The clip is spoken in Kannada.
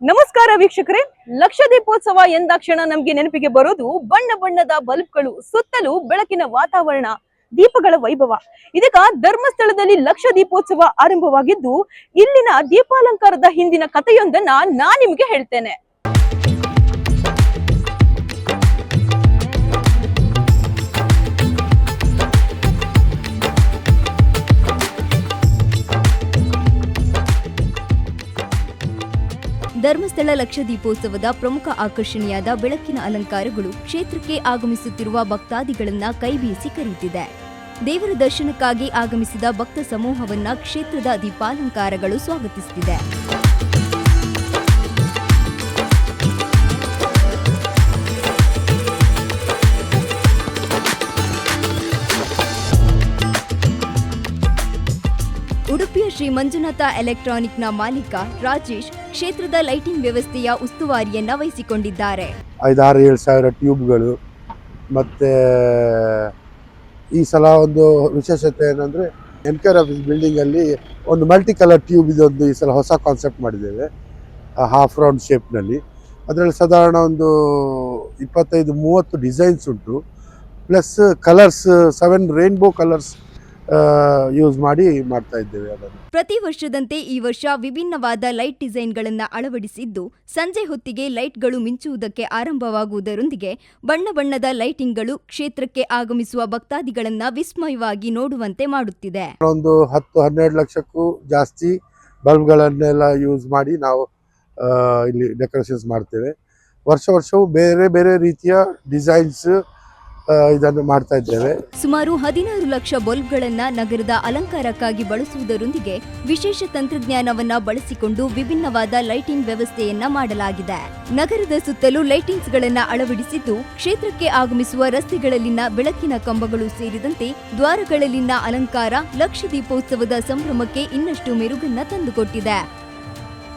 ನಮಸ್ಕಾರ ವೀಕ್ಷಕರೇ, ಲಕ್ಷ ದೀಪೋತ್ಸವ ಎಂದಾಕ್ಷಣ ನಮ್ಗೆ ನೆನಪಿಗೆ ಬರೋದು ಬಣ್ಣ ಬಣ್ಣದ ಬಲ್ಬ್ಗಳು, ಸುತ್ತಲೂ ಬೆಳಕಿನ ವಾತಾವರಣ, ದೀಪಗಳ ವೈಭವ. ಇದೀಗ ಧರ್ಮಸ್ಥಳದಲ್ಲಿ ಲಕ್ಷ ದೀಪೋತ್ಸವ ಆರಂಭವಾಗಿದ್ದು, ಇಲ್ಲಿನ ದೀಪಾಲಂಕಾರದ ಹಿಂದಿನ ಕಥೆಯೊಂದನ್ನ ನಾನ್ ನಿಮ್ಗೆ ಹೇಳ್ತೇನೆ. ಧರ್ಮಸ್ಥಳ ಲಕ್ಷ ದೀಪೋತ್ಸವದ ಪ್ರಮುಖ ಆಕರ್ಷಣೆಯಾದ ಬೆಳಕಿನ ಅಲಂಕಾರಗಳು ಕ್ಷೇತ್ರಕ್ಕೆ ಆಗಮಿಸುತ್ತಿರುವ ಭಕ್ತಾದಿಗಳನ್ನ ಕೈಬೀಸಿ ಕರೆಯುತ್ತಿದೆ. ದೇವರ ದರ್ಶನಕ್ಕಾಗಿ ಆಗಮಿಸಿದ ಭಕ್ತ ಸಮೂಹವನ್ನ ಕ್ಷೇತ್ರದ ದೀಪಾಲಂಕಾರಗಳು ಸ್ವಾಗತಿಸುತ್ತಿದೆ. ಉಡುಪಿಯ ಶ್ರೀ ಮಂಜುನಾಥ ಎಲೆಕ್ಟ್ರಾನಿಕ್ನ ಮಾಲೀಕ ರಾಜೇಶ್ ಕ್ಷೇತ್ರದ ಲೈಟಿಂಗ್ ವ್ಯವಸ್ಥೆಯ ಉಸ್ತುವಾರಿಯನ್ನ ವಹಿಸಿಕೊಂಡಿದ್ದಾರೆ. 5,000-7,000 ಟ್ಯೂಬ್ಗಳು ಮತ್ತೆ ಈ ಸಲ ಒಂದು ವಿಶೇಷತೆ ಏನಂದ್ರೆ ಎನ್ಕರ್ ಆಫೀಸ್ ಬಿಲ್ಡಿಂಗ್ ಅಲ್ಲಿ ಒಂದು ಮಲ್ಟಿ ಕಲರ್ ಟ್ಯೂಬ್ ಇದೊಂದು ಈ ಸಲ ಹೊಸ ಕಾನ್ಸೆಪ್ಟ್ ಮಾಡಿದ್ದೇವೆ. ಹಾಫ್ ರೌಂಡ್ ಶೇಪ್ನಲ್ಲಿ ಅದರಲ್ಲಿ ಸಾಧಾರಣ ಒಂದು 25-30 ಡಿಸೈನ್ಸ್ ಉಂಟು. Plus colours 7 rainbow colours use ಮಾಡ್ತಾ ಇದ್ದೇವೆ. ಅದನ್ನು ಪ್ರತಿ ವರ್ಷದಂತೆ ಈ ವರ್ಷ ವಿಭಿನ್ನವಾದ ಲೈಟ್ ಡಿಸೈನ್ಗಳನ್ನು ಅಳವಡಿಸಿದ್ದು, ಸಂಜೆ ಹೊತ್ತಿಗೆ ಲೈಟ್ಗಳು ಮಿಂಚುವುದಕ್ಕೆ ಆರಂಭವಾಗುವುದರೊಂದಿಗೆ ಬಣ್ಣ ಬಣ್ಣದ ಲೈಟಿಂಗ್ಗಳು ಕ್ಷೇತ್ರಕ್ಕೆ ಆಗಮಿಸುವ ಭಕ್ತಾದಿಗಳನ್ನ ವಿಸ್ಮಯವಾಗಿ ನೋಡುವಂತೆ ಮಾಡುತ್ತಿದೆ. ಒಂದು 10-12 ಲಕ್ಷಕ್ಕೂ ಜಾಸ್ತಿ ಬಲ್ಬ್ಗಳನ್ನೆಲ್ಲ ಯೂಸ್ ಮಾಡಿ ನಾವು ಇಲ್ಲಿ ಡೆಕೋರೇಷನ್ಸ್ ಮಾಡ್ತೇವೆ. ವರ್ಷವೂ ಬೇರೆ ಬೇರೆ ರೀತಿಯ ಡಿಸೈನ್ಸ್ ಇದನ್ನು ಮಾಡ್ತಾ ಇದ್ದೇವೆ. ಸುಮಾರು 16 ಲಕ್ಷ ಬಲ್ಬ್ಗಳನ್ನ ನಗರದ ಅಲಂಕಾರಕ್ಕಾಗಿ ಬಳಸುವುದರೊಂದಿಗೆ ವಿಶೇಷ ತಂತ್ರಜ್ಞಾನವನ್ನ ಬಳಸಿಕೊಂಡು ವಿಭಿನ್ನವಾದ ಲೈಟಿಂಗ್ ವ್ಯವಸ್ಥೆಯನ್ನ ಮಾಡಲಾಗಿದೆ. ನಗರದ ಸುತ್ತಲೂ ಲೈಟಿಂಗ್ಸ್ಗಳನ್ನ ಅಳವಡಿಸಿದ್ದು, ಕ್ಷೇತ್ರಕ್ಕೆ ಆಗಮಿಸುವ ರಸ್ತೆಗಳಲ್ಲಿನ ಬೆಳಕಿನ ಕಂಬಗಳು ಸೇರಿದಂತೆ ದ್ವಾರಗಳಲ್ಲಿನ ಅಲಂಕಾರ ಲಕ್ಷ ದೀಪೋತ್ಸವದ ಸಂಭ್ರಮಕ್ಕೆ ಇನ್ನಷ್ಟು ಮೆರುಗನ್ನ ತಂದುಕೊಟ್ಟಿದೆ.